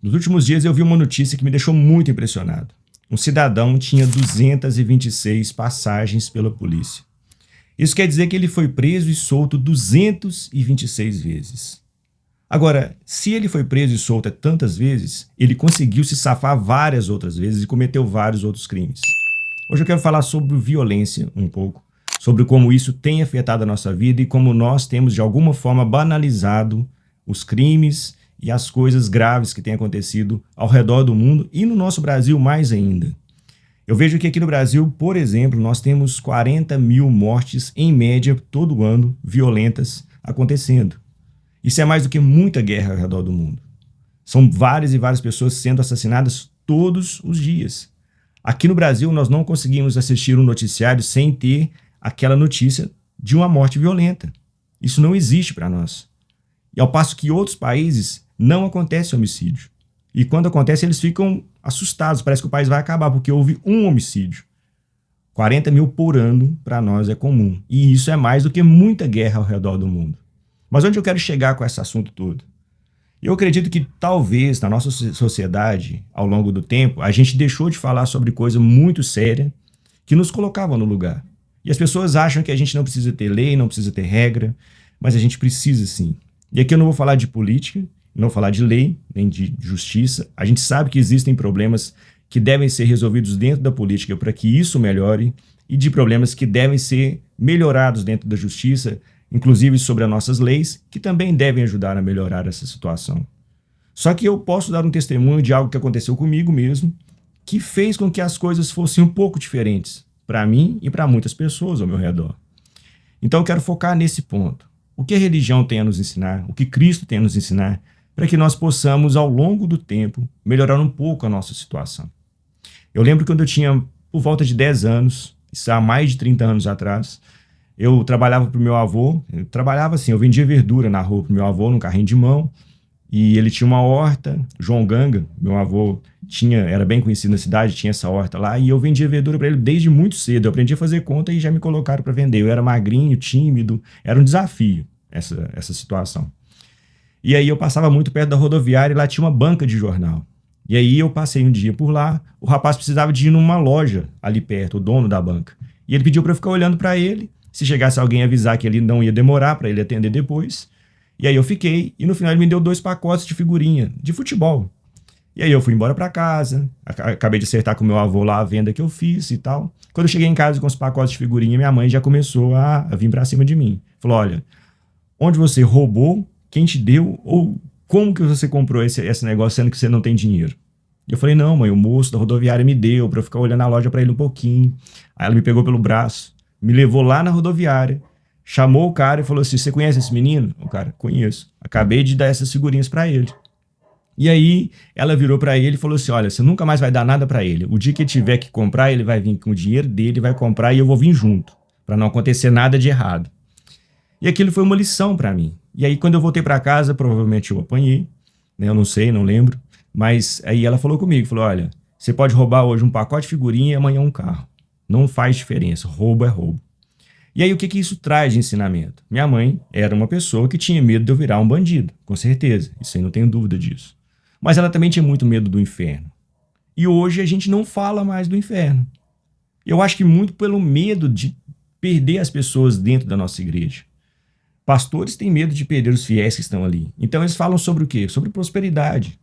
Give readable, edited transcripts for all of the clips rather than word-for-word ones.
Nos últimos dias eu vi uma notícia que me deixou muito impressionado. Um cidadão tinha 226 passagens pela polícia. Isso quer dizer que ele foi preso e solto 226 vezes. Agora, se ele foi preso e solto tantas vezes, ele conseguiu se safar várias outras vezes e cometeu vários outros crimes. Hoje eu quero falar sobre violência um pouco, sobre como isso tem afetado a nossa vida e como nós temos de alguma forma banalizado os crimes e as coisas graves que têm acontecido ao redor do mundo e no nosso Brasil mais ainda. Eu vejo que aqui no Brasil, por exemplo, nós temos 40 mil mortes em média todo ano violentas acontecendo. Isso é mais do que muita guerra ao redor do mundo. São várias e várias pessoas sendo assassinadas todos os dias. Aqui no Brasil, nós não conseguimos assistir um noticiário sem ter aquela notícia de uma morte violenta. Isso não existe para nós. E ao passo que outros países não acontece homicídio. E quando acontece, eles ficam assustados. Parece que o país vai acabar porque houve um homicídio. 40 mil por ano para nós é comum. E isso é mais do que muita guerra ao redor do mundo. Mas onde eu quero chegar com esse assunto todo? Eu acredito que talvez na nossa sociedade, ao longo do tempo, a gente deixou de falar sobre coisa muito séria que nos colocava no lugar. E as pessoas acham que a gente não precisa ter lei, não precisa ter regra, mas a gente precisa sim. E aqui eu não vou falar de política, não vou falar de lei, nem de justiça. A gente sabe que existem problemas que devem ser resolvidos dentro da política para que isso melhore e de problemas que devem ser melhorados dentro da justiça, inclusive sobre as nossas leis, que também devem ajudar a melhorar essa situação. Só que eu posso dar um testemunho de algo que aconteceu comigo mesmo, que fez com que as coisas fossem um pouco diferentes para mim e para muitas pessoas ao meu redor. Então eu quero focar nesse ponto. O que a religião tem a nos ensinar, o que Cristo tem a nos ensinar, para que nós possamos, ao longo do tempo, melhorar um pouco a nossa situação. Eu lembro quando eu tinha por volta de 10 anos, isso há mais de 30 anos atrás, eu trabalhava para o meu avô, eu vendia verdura na rua para o meu avô, num carrinho de mão, e ele tinha uma horta, João Ganga, meu avô era bem conhecido na cidade, tinha essa horta lá, e eu vendia verdura para ele desde muito cedo. Eu aprendi a fazer conta e já me colocaram para vender. Eu era magrinho, tímido, era um desafio essa situação. E aí eu passava muito perto da rodoviária e lá tinha uma banca de jornal. E aí eu passei um dia por lá, o rapaz precisava de ir numa loja ali perto, o dono da banca. E ele pediu para eu ficar olhando para ele, se chegasse alguém avisar que ele não ia demorar para ele atender depois. E aí eu fiquei, e no final ele me deu 2 pacotes de figurinha, de futebol. E aí eu fui embora para casa, acabei de acertar com meu avô lá a venda que eu fiz e tal. Quando eu cheguei em casa com os pacotes de figurinha, minha mãe já começou a vir para cima de mim. Falou, olha, onde você roubou, quem te deu, ou como que você comprou esse negócio sendo que você não tem dinheiro? E eu falei, não mãe, o moço da rodoviária me deu para eu ficar olhando a loja para ele um pouquinho. Aí ela me pegou pelo braço, me levou lá na rodoviária, chamou o cara e falou assim, você conhece esse menino? O cara, conheço. Acabei de dar essas figurinhas para ele. E aí ela virou para ele e falou assim, olha, você nunca mais vai dar nada para ele. O dia que ele tiver que comprar, ele vai vir com o dinheiro dele, vai comprar e eu vou vir junto, para não acontecer nada de errado. E aquilo foi uma lição para mim. E aí quando eu voltei para casa, provavelmente eu apanhei, né? Eu não sei, não lembro. Mas aí ela falou comigo, falou, olha, você pode roubar hoje um pacote de figurinha e amanhã um carro. Não faz diferença, roubo é roubo. E aí o que isso traz de ensinamento? Minha mãe era uma pessoa que tinha medo de eu virar um bandido, com certeza, isso aí não tenho dúvida disso. Mas ela também tinha muito medo do inferno. E hoje a gente não fala mais do inferno. Eu acho que muito pelo medo de perder as pessoas dentro da nossa igreja. Pastores têm medo de perder os fiéis que estão ali. Então eles falam sobre o quê? Sobre prosperidade.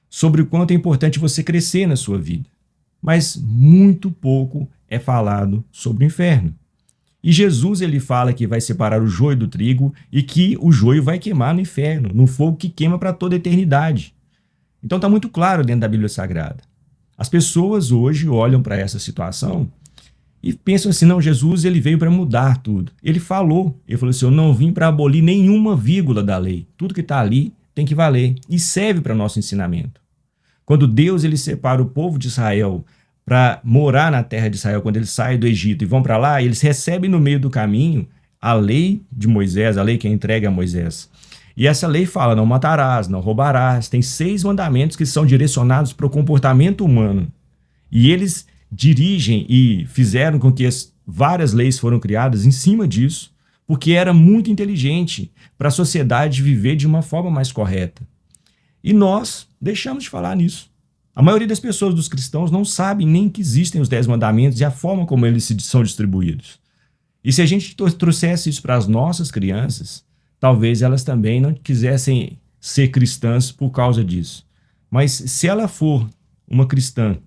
Sobre o quanto é importante você crescer na sua vida. Mas muito pouco é falado sobre o inferno. E Jesus ele fala que vai separar o joio do trigo e que o joio vai queimar no inferno, no fogo que queima para toda a eternidade. Então está muito claro dentro da Bíblia Sagrada. As pessoas hoje olham para essa situação e pensam assim, não, Jesus ele veio para mudar tudo. Ele falou assim, eu não vim para abolir nenhuma vírgula da lei. Tudo que está ali tem que valer e serve para nosso ensinamento. Quando Deus ele separa o povo de Israel para morar na terra de Israel, quando eles saem do Egito e vão para lá, eles recebem no meio do caminho a lei de Moisés, a lei que é entregue a Moisés. E essa lei fala, não matarás, não roubarás. Tem 6 mandamentos que são direcionados para o comportamento humano. E eles dirigem e fizeram com que várias leis foram criadas em cima disso, porque era muito inteligente para a sociedade viver de uma forma mais correta. E nós deixamos de falar nisso. A maioria das pessoas, dos cristãos, não sabem nem que existem os 10 mandamentos e a forma como eles são distribuídos. E se a gente trouxesse isso para as nossas crianças, talvez elas também não quisessem ser cristãs por causa disso. Mas se ela for uma cristã,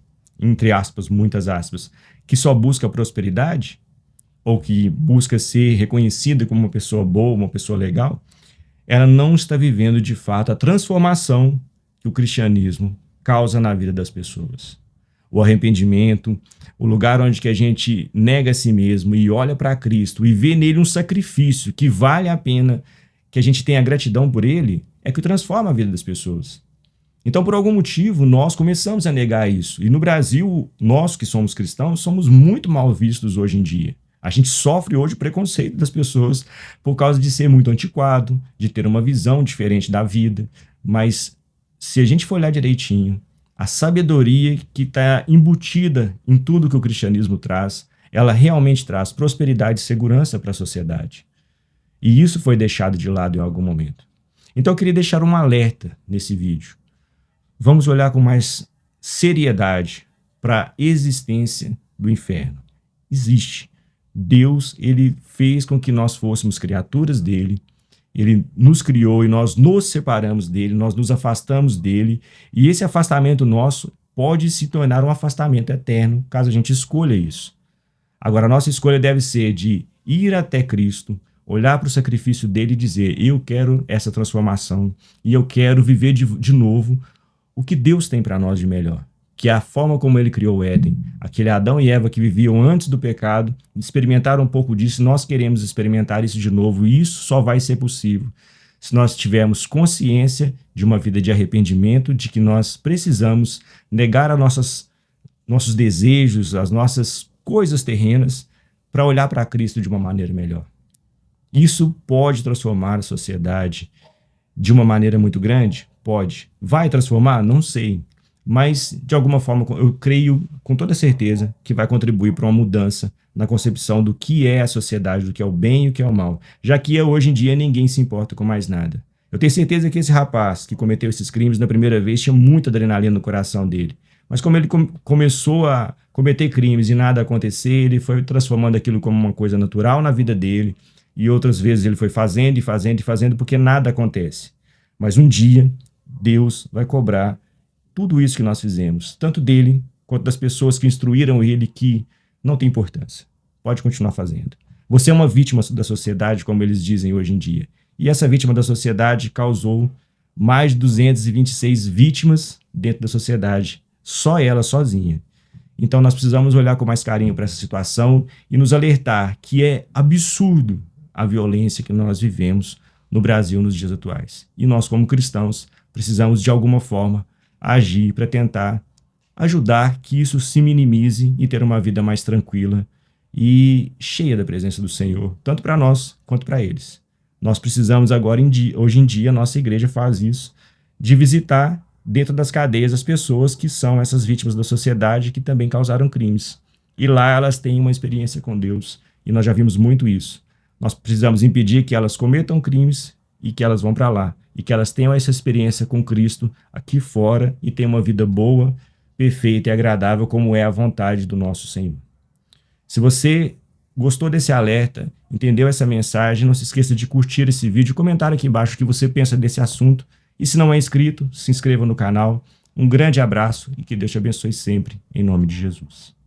entre aspas, muitas aspas, que só busca prosperidade, ou que busca ser reconhecida como uma pessoa boa, uma pessoa legal, ela não está vivendo de fato a transformação que o cristianismo causa na vida das pessoas. O arrependimento, o lugar onde que a gente nega a si mesmo e olha para Cristo e vê nele um sacrifício que vale a pena, que a gente tenha gratidão por ele, é que transforma a vida das pessoas. Então, por algum motivo, nós começamos a negar isso. E no Brasil, nós que somos cristãos, somos muito mal vistos hoje em dia. A gente sofre hoje o preconceito das pessoas por causa de ser muito antiquado, de ter uma visão diferente da vida. Mas se a gente for olhar direitinho, a sabedoria que está embutida em tudo que o cristianismo traz, ela realmente traz prosperidade e segurança para a sociedade. E isso foi deixado de lado em algum momento. Então eu queria deixar um alerta nesse vídeo. Vamos olhar com mais seriedade para a existência do inferno. Existe. Deus, ele fez com que nós fôssemos criaturas dele, ele nos criou e nós nos separamos dele, nós nos afastamos dele, e esse afastamento nosso pode se tornar um afastamento eterno, caso a gente escolha isso. Agora, a nossa escolha deve ser de ir até Cristo, olhar para o sacrifício dele e dizer, eu quero essa transformação, e eu quero viver de novo o que Deus tem para nós de melhor, que é a forma como ele criou o Éden. Aquele Adão e Eva que viviam antes do pecado, experimentaram um pouco disso, nós queremos experimentar isso de novo, e isso só vai ser possível se nós tivermos consciência de uma vida de arrependimento, de que nós precisamos negar nossos desejos, as nossas coisas terrenas, para olhar para Cristo de uma maneira melhor. Isso pode transformar a sociedade de uma maneira muito grande? Pode. Vai transformar? Não sei. Mas, de alguma forma, eu creio com toda certeza que vai contribuir para uma mudança na concepção do que é a sociedade, do que é o bem e o que é o mal. Já que hoje em dia ninguém se importa com mais nada. Eu tenho certeza que esse rapaz que cometeu esses crimes na primeira vez tinha muita adrenalina no coração dele. Mas como ele começou a cometer crimes e nada acontecer, ele foi transformando aquilo como uma coisa natural na vida dele. E outras vezes ele foi fazendo e fazendo e fazendo porque nada acontece. Mas um dia, Deus vai cobrar tudo isso que nós fizemos, tanto dele quanto das pessoas que instruíram ele, que não tem importância. Pode continuar fazendo. Você é uma vítima da sociedade, como eles dizem hoje em dia. E essa vítima da sociedade causou mais de 226 vítimas dentro da sociedade, só ela sozinha. Então nós precisamos olhar com mais carinho para essa situação e nos alertar que é absurdo a violência que nós vivemos no Brasil nos dias atuais. E nós, como cristãos, precisamos de alguma forma agir para tentar ajudar que isso se minimize e ter uma vida mais tranquila e cheia da presença do Senhor, tanto para nós quanto para eles. Nós precisamos agora, hoje em dia, a nossa igreja faz isso, de visitar dentro das cadeias as pessoas que são essas vítimas da sociedade que também causaram crimes. E lá elas têm uma experiência com Deus, e nós já vimos muito isso. Nós precisamos impedir que elas cometam crimes e que elas vão para lá. E que elas tenham essa experiência com Cristo aqui fora e tenham uma vida boa, perfeita e agradável, como é a vontade do nosso Senhor. Se você gostou desse alerta, entendeu essa mensagem, não se esqueça de curtir esse vídeo e comentar aqui embaixo o que você pensa desse assunto. E se não é inscrito, se inscreva no canal. Um grande abraço e que Deus te abençoe sempre, em nome de Jesus.